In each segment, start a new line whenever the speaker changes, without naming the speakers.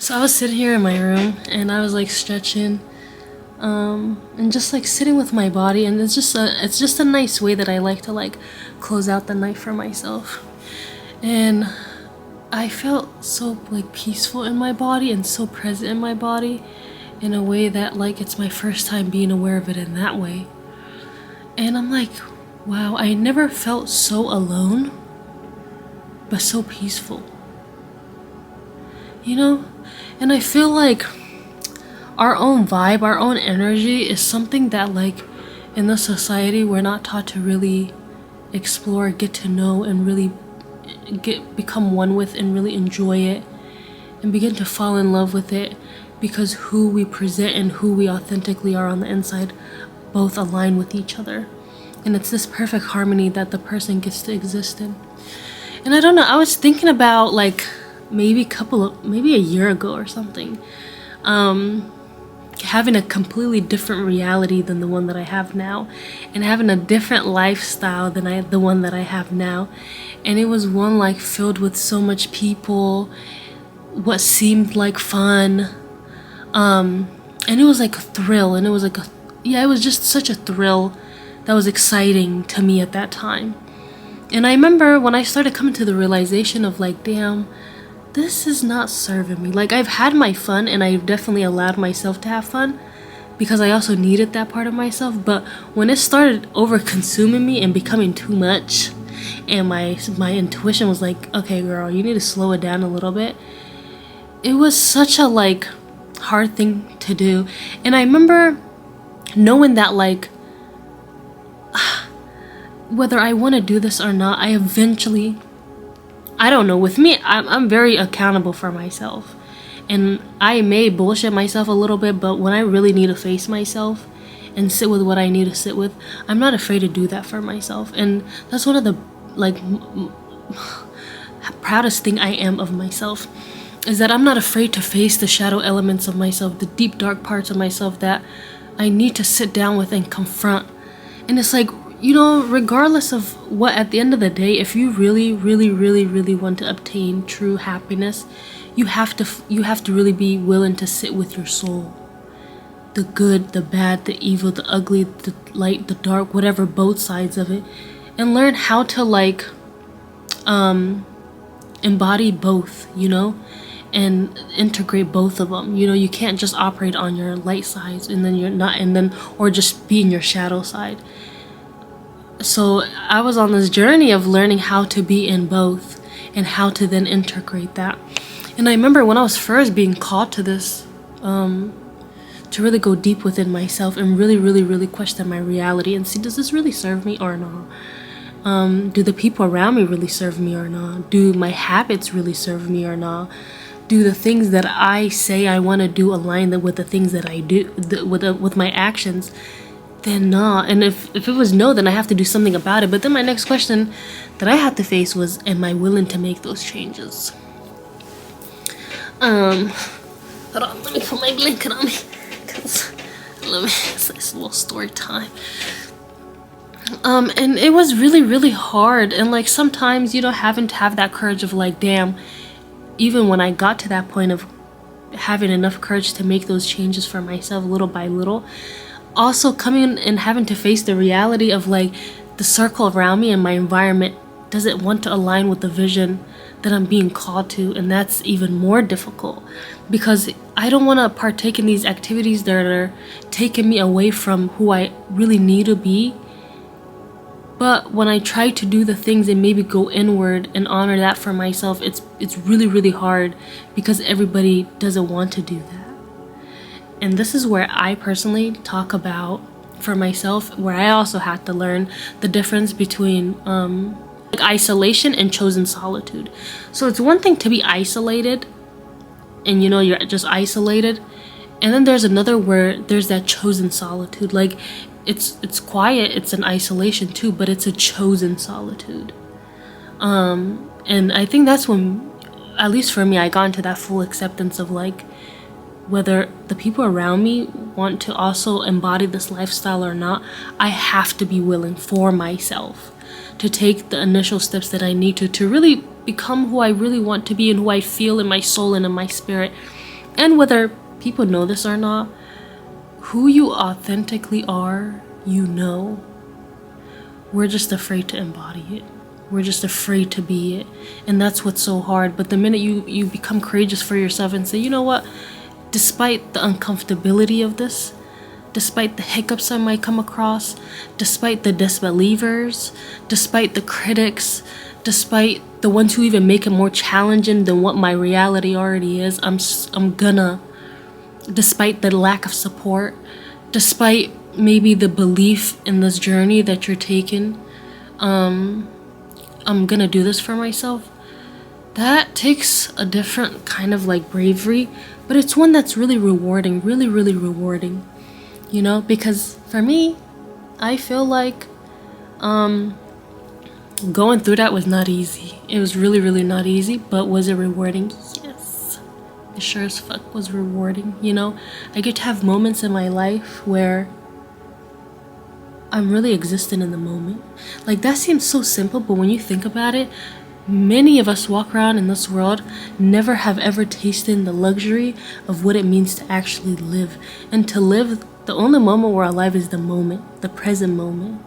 So I was sitting here in my room and I was like stretching, and just like sitting with my body, and it's just a nice way that I like to like close out the night for myself. And I felt so like peaceful in my body and so present in my body in a way that like it's my first time being aware of it in that way. And I'm like, wow, I never felt so alone but so peaceful. You know? And I feel like our own vibe, our own energy is something that like in the society we're not taught to really explore, get to know, and really become one with and really enjoy it and begin to fall in love with it, because who we present and who we authentically are on the inside both align with each other. And it's this perfect harmony that the person gets to exist in. And I don't know, I was thinking about like maybe a year ago or something, having a completely different reality than the one that I have now, and having a different lifestyle than the one that I have now. And it was one like filled with so much people, what seemed like fun, and it was like a thrill, and it was like it was just such a thrill that was exciting to me at that time. And I remember when I started coming to the realization of like, damn, this is not serving me. Like, I've had my fun and I've definitely allowed myself to have fun because I also needed that part of myself. But when it started over consuming me and becoming too much, and my intuition was like, okay girl, you need to slow it down a little bit, it was such a like hard thing to do. And I remember knowing that like whether I want to do this or not, I don't know, with me, I'm very accountable for myself. And I may bullshit myself a little bit, but when I really need to face myself and sit with what I need to sit with, I'm not afraid to do that for myself. And that's one of the like proudest thing I am of myself, is that I'm not afraid to face the shadow elements of myself, the deep dark parts of myself that I need to sit down with and confront. And it's like, you know, regardless of what, at the end of the day, if you really, really, really, really want to obtain true happiness, you have to really be willing to sit with your soul. The good, the bad, the evil, the ugly, the light, the dark, whatever, both sides of it. And learn how to like embody both, you know, and integrate both of them. You know, you can't just operate on your light sides and then you're not, and then, or just be in your shadow side. So I was on this journey of learning how to be in both and how to then integrate that. And I remember when I was first being called to this, to really go deep within myself and really, really, really question my reality and see, does this really serve me or not? Do the people around me really serve me or not? Do my habits really serve me or not? Do the things that I say I want to do align with the things that I do, with my actions? Then not. And if it was no, then I have to do something about it. But then my next question that I had to face was, am I willing to make those changes? Hold on, let me put my blanket on me, because it's a little story time. And it was really, really hard. And like sometimes, you know, having to have that courage of like, damn, even when I got to that point of having enough courage to make those changes for myself little by little, also coming and having to face the reality of like the circle around me and my environment doesn't want to align with the vision that I'm being called to. And that's even more difficult because I don't want to partake in these activities that are taking me away from who I really need to be. But when I try to do the things and maybe go inward and honor that for myself, it's really, really hard because everybody doesn't want to do that. And this is where I personally talk about for myself, where I also had to learn the difference between like isolation and chosen solitude. So it's one thing to be isolated and, you know, you're just isolated. And then there's another where there's that chosen solitude. Like it's quiet, it's an isolation too, but it's a chosen solitude. And I think that's when, at least for me, I got into that full acceptance of like, whether the people around me want to also embody this lifestyle or not, I have to be willing for myself to take the initial steps that I need to really become who I really want to be and who I feel in my soul and in my spirit And whether people know this or not, who you authentically are, you know. We're just afraid to embody it. We're just afraid to be it. And that's what's so hard. But the minute you become courageous for yourself and say, you know what, despite the uncomfortability of this, despite the hiccups I might come across, despite the disbelievers, despite the critics, despite the ones who even make it more challenging than what my reality already is, I'm gonna, despite the lack of support, despite maybe the belief in this journey that you're taking, I'm gonna do this for myself. That takes a different kind of like bravery, but it's one that's really rewarding, really, really rewarding, you know, because for me, I feel like going through that was not easy. It was really, really not easy, but was it rewarding? Yes. It sure as fuck was rewarding, you know? I get to have moments in my life where I'm really existing in the moment. Like, that seems so simple, but when you think about it, many of us walk around in this world never have ever tasted the luxury of what it means to actually live. And to live, the only moment we're alive is the moment, the present moment,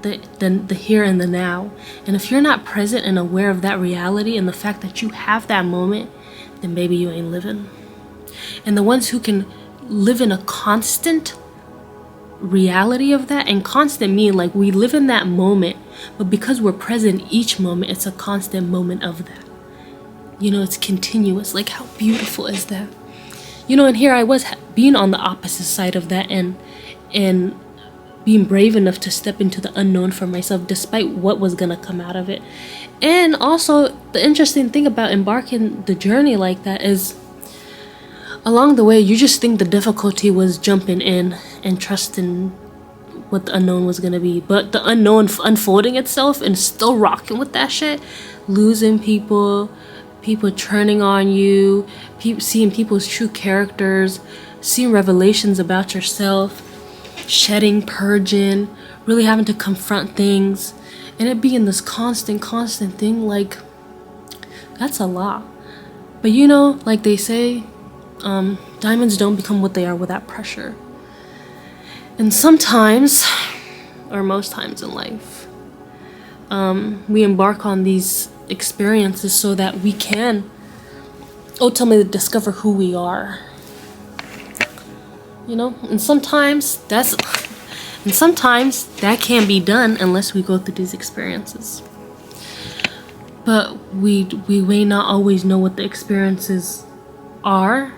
the here and the now. And if you're not present and aware of that reality and the fact that you have that moment, then baby, you ain't living. And the ones who can live in a constant reality of that, and constant mean like we live in that moment, but because we're present each moment, it's a constant moment of that. You know, it's continuous. Like, how beautiful is that? You know, and here I was being on the opposite side of that, and being brave enough to step into the unknown for myself despite what was gonna come out of it. And also, the interesting thing about embarking the journey like that is, along the way, you just think the difficulty was jumping in and trusting what the unknown was gonna be. But the unknown unfolding itself and still rocking with that shit, losing people turning on you, seeing people's true characters, seeing revelations about yourself, shedding, purging, really having to confront things, and it being this constant thing, like, that's a lot. But you know, like they say, diamonds don't become what they are without pressure. And sometimes, or most times in life, we embark on these experiences so that we can ultimately discover who we are. You know, and sometimes that can't be done unless we go through these experiences. But we may not always know what the experiences are,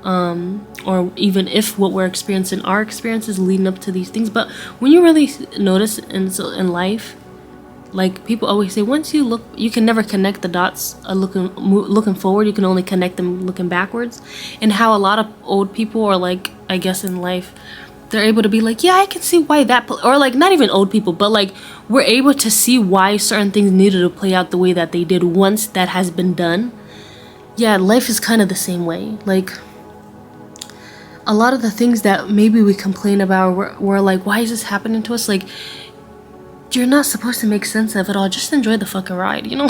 or even if what we're experiencing are experiences leading up to these things. But when you really notice in life, like people always say, once you look, you can never connect the dots looking forward. You can only connect them looking backwards. And how a lot of old people, or like, I guess in life, they're able to be like, yeah, I can see why that, or like not even old people, but like we're able to see why certain things needed to play out the way that they did once that has been done. Yeah, life is kind of the same way. Like, a lot of the things that maybe we complain about, we're like, why is this happening to us? Like, you're not supposed to make sense of it all. Just enjoy the fucking ride, you know?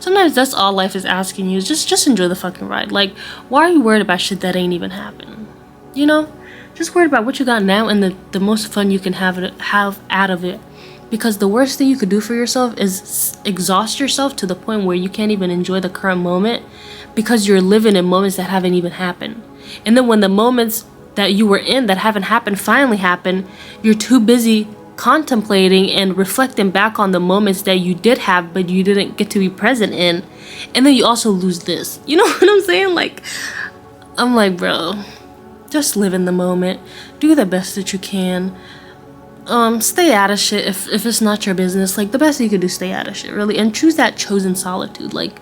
Sometimes that's all life is asking you, is just enjoy the fucking ride. Like, why are you worried about shit that ain't even happening? You know? Just worried about what you got now and the most fun you can have out of it. Because the worst thing you could do for yourself is exhaust yourself to the point where you can't even enjoy the current moment because you're living in moments that haven't even happened. And then when the moments that you were in that haven't happened finally happen, you're too busy contemplating and reflecting back on the moments that you did have but you didn't get to be present in. And then you also lose this. You know what I'm saying? Like, I'm like, bro, just live in the moment. Do the best that you can. Stay out of shit if it's not your business. Like, the best thing you could do, stay out of shit, really. And choose that chosen solitude. Like,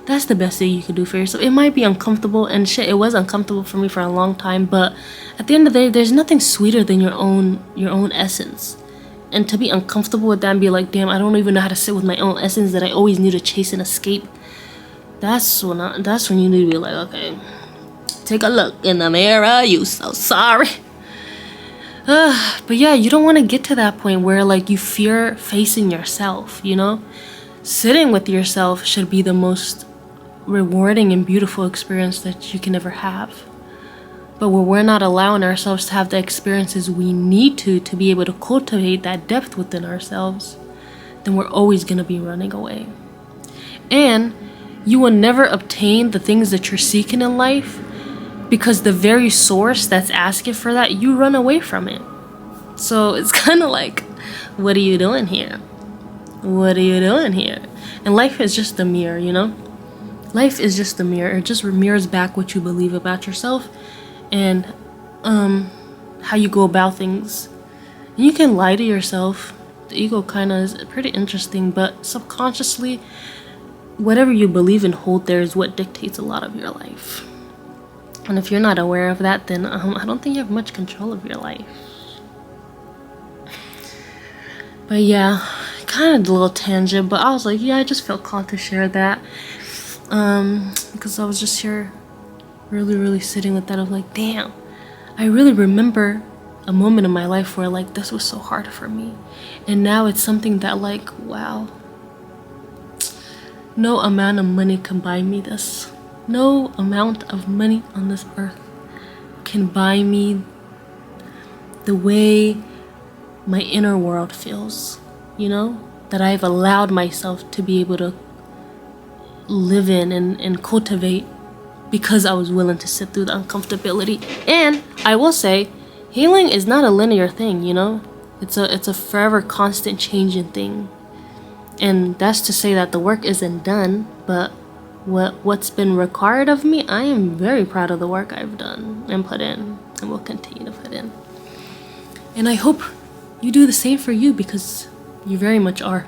that's the best thing you could do for yourself. It might be uncomfortable, and shit, it was uncomfortable for me for a long time, but at the end of the day, there's nothing sweeter than your own essence. And to be uncomfortable with that and be like, damn, I don't even know how to sit with my own essence that I always need to chase and escape. That's when you need to be like, okay, take a look in the mirror, you so sorry. But yeah, you don't want to get to that point where like you fear facing yourself, you know? Sitting with yourself should be the most rewarding and beautiful experience that you can ever have. But where we're not allowing ourselves to have the experiences we need to be able to cultivate that depth within ourselves, then we're always going to be running away. And you will never obtain the things that you're seeking in life because the very source that's asking for that, you run away from it. So it's kind of like, what are you doing here? What are you doing here? And life is just a mirror, you know? Life is just a mirror. It just mirrors back what you believe about yourself and how you go about things. And you can lie to yourself. The ego kind of is pretty interesting, but subconsciously, whatever you believe and hold there is what dictates a lot of your life. And if you're not aware of that, then I don't think you have much control of your life. But yeah, kind of a little tangent, but I was like, yeah, I just felt called to share that. Because I was just here really sitting with that of like, damn, I really remember a moment in my life where like this was so hard for me. And now it's something that like, wow, no amount of money can buy me this. No amount of money on this earth can buy me the way my inner world feels, you know? That I've allowed myself to be able to live in and cultivate because I was willing to sit through the uncomfortability. And I will say, healing is not a linear thing, you know? It's a forever constant changing thing. And that's to say that the work isn't done, but what's been required of me, I am very proud of the work I've done and put in and will continue to put in. And I hope you do the same for you because you very much are.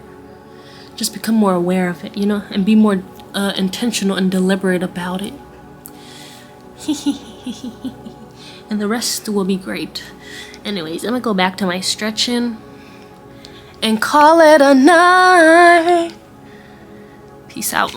Just become more aware of it, you know, and be more intentional and deliberate about it. And the rest will be great. Anyways, I'm gonna go back to my stretching and call it a night. Peace out.